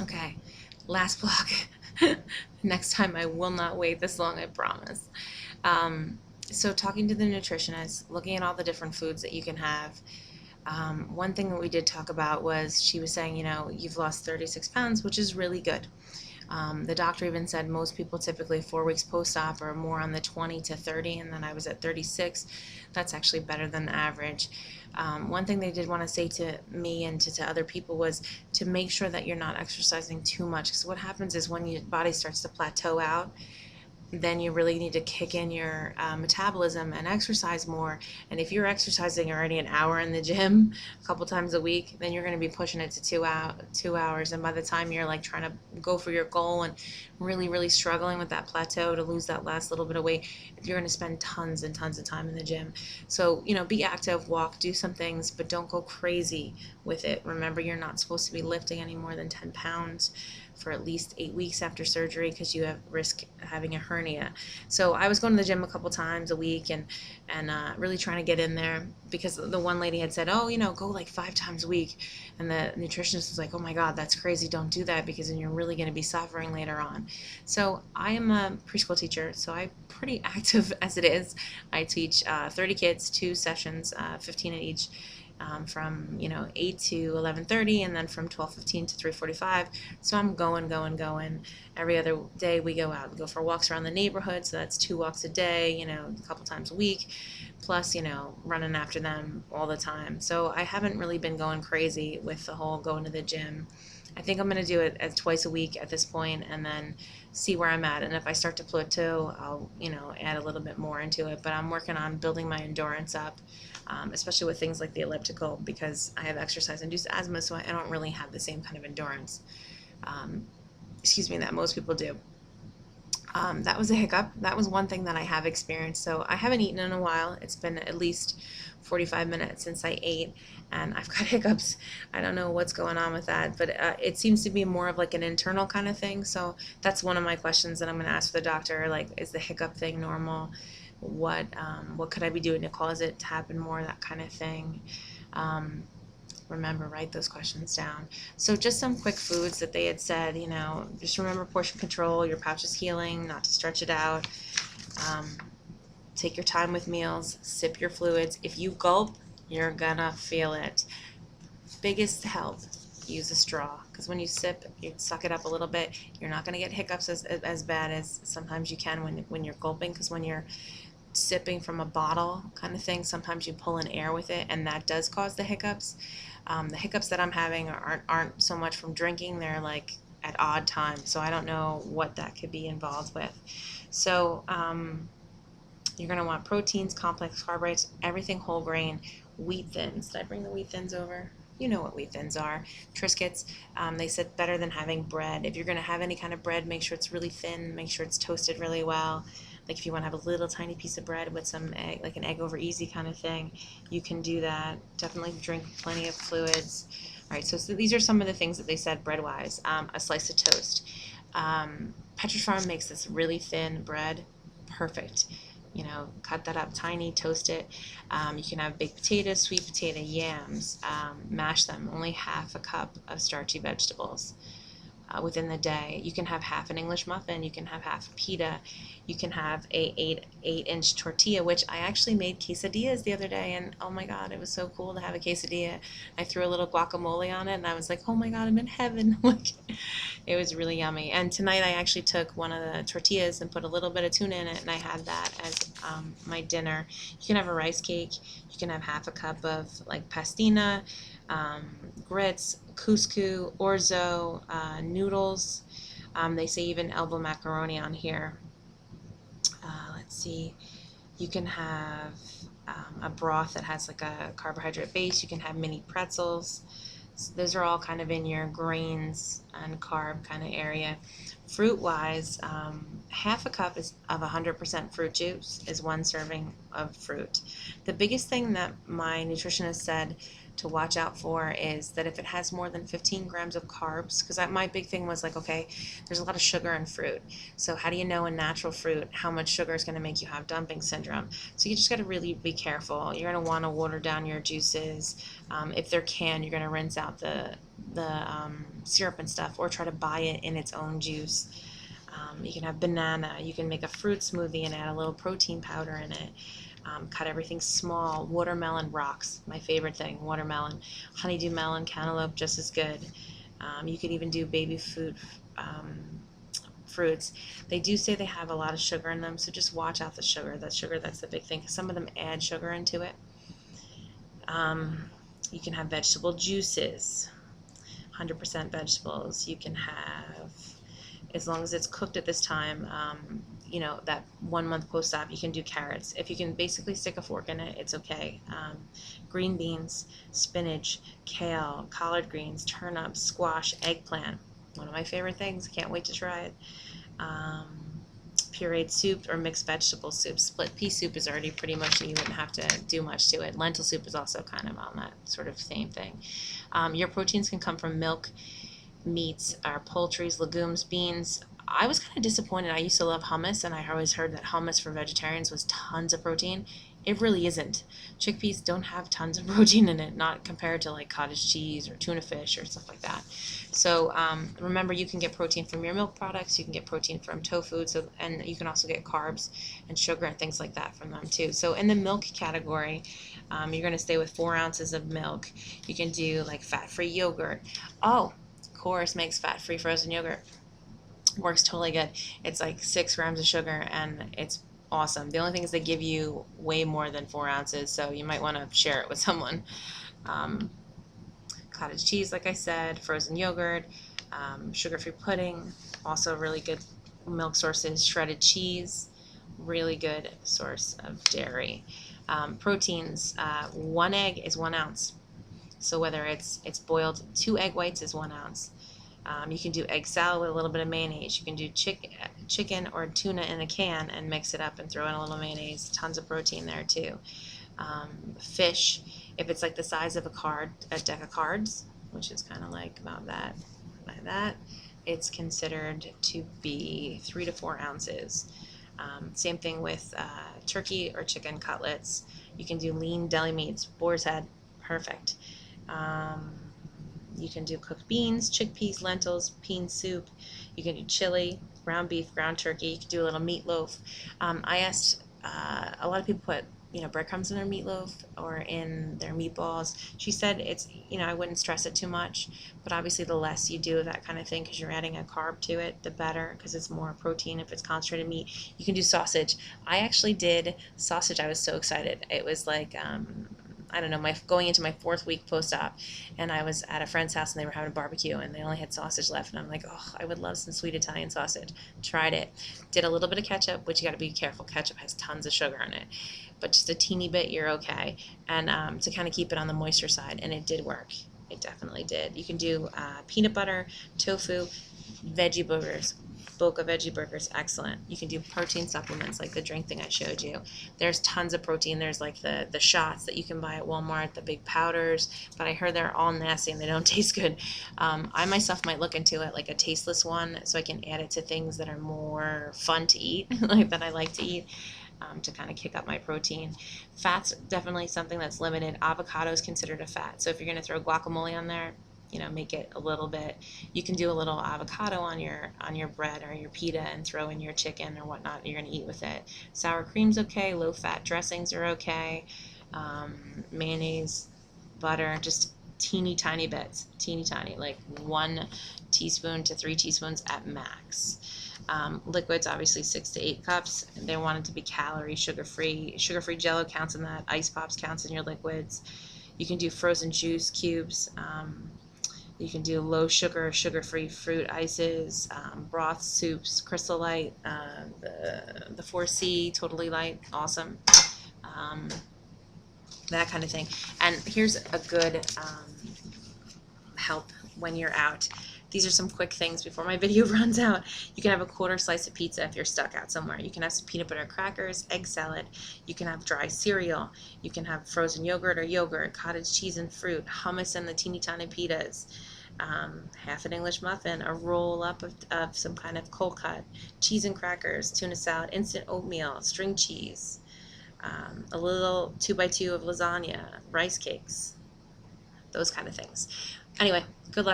Okay, last block. Next time I will not wait this long, I promise. So talking to the nutritionist, looking at all the different foods that you can have. One thing that we did talk about was she was saying, you've lost 36 pounds, which is really good. The doctor even said most people typically 4 weeks post-op are more on the 20 to 30, and then I was at 36. That's actually better than the average. One thing they did want to say to me and to other people was to make sure that you're not exercising too much, because what happens is when your body starts to plateau out, then you really need to kick in your metabolism and exercise more. And if you're exercising already an hour in the gym a couple times a week, then you're going to be pushing it to 2 hours. And by the time you're like trying to go for your goal and really, really struggling with that plateau to lose that last little bit of weight, you're going to spend tons and tons of time in the gym. So, be active, walk, do some things, but don't go crazy with it. Remember, you're not supposed to be lifting any more than 10 pounds for at least 8 weeks after surgery because you have risk having a hernia. So I was going to the gym a couple times a week and really trying to get in there, because the one lady had said, oh, go like 5 times a week. And the nutritionist was like, oh my God, that's crazy. Don't do that, because then you're really going to be suffering later on. So I am a preschool teacher, so I'm pretty active as it is. I teach 30 kids, 2 sessions, 15 at each. From 8 to 11:30, and then from 12:15 to 3:45. So I'm going. Every other day we go out. We go for walks around the neighborhood. So that's 2 walks a day. A couple times a week. Plus, running after them all the time. So I haven't really been going crazy with the whole going to the gym. I think I'm going to do it as twice a week at this point, and then see where I'm at. And if I start to plateau, I'll add a little bit more into it. But I'm working on building my endurance up, especially with things like the elliptical, because I have exercise-induced asthma, so I don't really have the same kind of endurance, that most people do. That was a hiccup. That was one thing that I have experienced. So I haven't eaten in a while. It's been at least 45 minutes since I ate, and I've got hiccups. I don't know what's going on with that, but it seems to be more of like an internal kind of thing. So that's one of my questions that I'm going to ask the doctor. Like, is the hiccup thing normal? What could I be doing to cause it to happen more? That kind of thing. Remember, write those questions down. So just some quick foods that they had said, just remember portion control, your pouch is healing, not to stretch it out. Take your time with meals, sip your fluids. If you gulp, you're gonna feel it. Biggest help, use a straw, because when you sip, you suck it up a little bit. You're not gonna get hiccups as bad as sometimes you can when you're gulping, because when you're sipping from a bottle kind of thing, sometimes you pull in air with it, and that does cause the hiccups. The hiccups that I'm having aren't so much from drinking, they're like at odd times, so I don't know what that could be involved with. So you're going to want proteins, complex carbohydrates, everything whole grain, wheat thins. Did I bring the wheat thins over? You know what wheat thins are. Triscuits, they said better than having bread. If you're going to have any kind of bread, make sure it's really thin, make sure it's toasted really well. Like if you want to have a little tiny piece of bread with some egg, like an egg over easy kind of thing, you can do that. Definitely drink plenty of fluids. All right, so these are some of the things that they said bread-wise. A slice of toast. Pepperidge Farm makes this really thin bread. Perfect. Cut that up tiny, toast it. You can have baked potatoes, sweet potato, yams, mash them. Only half a cup of starchy vegetables within the day. You can have half an English muffin. You can have half a pita. You can have a 8-inch tortilla, which I actually made quesadillas the other day, and oh my God, it was so cool to have a quesadilla. I threw a little guacamole on it, and I was like, oh my God, I'm in heaven. It was really yummy. And tonight I actually took one of the tortillas and put a little bit of tuna in it, and I had that as my dinner. You can have a rice cake. You can have half a cup of like pastina, grits, couscous, orzo, noodles. They say even elbow macaroni on here. Let's see. You can have a broth that has like a carbohydrate base. You can have mini pretzels. So those are all kind of in your grains and carb kind of area. Fruit-wise, half a cup of 100% fruit juice is 1 serving of fruit. The biggest thing that my nutritionist said to watch out for is that if it has more than 15 grams of carbs, because my big thing was like, okay, there's a lot of sugar in fruit. So how do you know in natural fruit how much sugar is going to make you have dumping syndrome? So you just got to really be careful. You're going to want to water down your juices. If they're canned, you're going to rinse out the syrup and stuff, or try to buy it in its own juice. You can have banana. You can make a fruit smoothie and add a little protein powder in it. Cut everything small. Watermelon rocks, my favorite thing. Watermelon, honeydew melon, cantaloupe, just as good. You could even do baby food fruits. They do say they have a lot of sugar in them, so just watch out the sugar. That's the big thing, because some of them add sugar into it. You can have vegetable juices, 100% vegetables. You can have, as long as it's cooked at this time, you know, that 1 month post-op, you can do carrots. If you can basically stick a fork in it, it's okay. Green beans, spinach, kale, collard greens, turnips, squash, eggplant. One of my favorite things. Can't wait to try it. Pureed soup or mixed vegetable soup. Split pea soup is already pretty mushy. You wouldn't have to do much to it. Lentil soup is also kind of on that sort of same thing. Your proteins can come from milk, meats, or poultries, legumes, beans. I was kind of disappointed. I used to love hummus, and I always heard that hummus for vegetarians was tons of protein. It really isn't. Chickpeas don't have tons of protein in it, not compared to like cottage cheese or tuna fish or stuff like that. So remember, you can get protein from your milk products. You can get protein from tofu, and you can also get carbs and sugar and things like that from them too. So in the milk category, you're going to stay with 4 ounces of milk. You can do like fat-free yogurt. Oh, Course makes fat-free frozen yogurt. Works totally good. It's like 6 grams of sugar, and it's awesome. The only thing is they give you way more than 4 ounces, so you might want to share it with someone. Cottage cheese, like I said, frozen yogurt, sugar-free pudding, also really good milk sources. Shredded cheese, really good source of dairy. Proteins, 1 egg is 1 ounce. So whether it's boiled, 2 egg whites is 1 ounce. You can do egg salad with a little bit of mayonnaise. You can do chicken or tuna in a can and mix it up and throw in a little mayonnaise. Tons of protein there too. Fish, if it's like the size of a deck of cards, which is kind of like about that, by that, it's considered to be 3 to 4 ounces. Same thing with turkey or chicken cutlets. You can do lean deli meats, boar's head, perfect. You can do cooked beans, chickpeas, lentils, bean soup. You can do chili, ground beef, ground turkey. You can do a little meatloaf. I asked, a lot of people put, breadcrumbs in their meatloaf or in their meatballs. She said it's, I wouldn't stress it too much, but obviously the less you do of that kind of thing, because you're adding a carb to it, the better, because it's more protein if it's concentrated meat. You can do sausage. I actually did sausage. I was so excited. It was like, I don't know, going into my 4th week post-op, and I was at a friend's house and they were having a barbecue and they only had sausage left, and I'm like, oh, I would love some sweet Italian sausage. Tried it. Did a little bit of ketchup, which you got to be careful. Ketchup has tons of sugar in it, but just a teeny bit, you're okay. And to kind of keep it on the moisture side, and it did work. It definitely did. You can do peanut butter, tofu, veggie burgers. Boca veggie burgers, excellent. You can do protein supplements like the drink thing I showed you. There's tons of protein. There's like the shots that you can buy at Walmart, the big powders, but I heard they're all nasty and they don't taste good. I myself might look into it, like a tasteless one, so I can add it to things that are more fun to eat, like that I like to eat, to kind of kick up my protein. Fat's definitely something that's limited. Avocado is considered a fat, so if you're going to throw guacamole on there, make it a little bit. You can do a little avocado on your bread or your pita and throw in your chicken or whatnot you're going to eat with it. Sour cream's okay. Low fat dressings are okay. Mayonnaise, butter, just teeny tiny bits, teeny tiny, like 1 teaspoon to 3 teaspoons at max. Liquids, obviously 6 to 8 cups. They want it to be calorie, sugar-free. Sugar-free Jello counts in that. Ice Pops counts in your liquids. You can do frozen juice cubes. You can do low sugar, sugar-free fruit ices, broth soups, Crystal Light, the 4C, Totally Light, awesome, that kind of thing. And here's a good help when you're out. These are some quick things before my video runs out. You can have a 1/4 slice of pizza if you're stuck out somewhere. You can have some peanut butter crackers, egg salad. You can have dry cereal. You can have frozen yogurt or yogurt, cottage cheese and fruit, hummus and the teeny tiny pitas, half an English muffin, a roll up of some kind of cold cut, cheese and crackers, tuna salad, instant oatmeal, string cheese, a little 2x2 of lasagna, rice cakes, those kind of things. Anyway, good luck.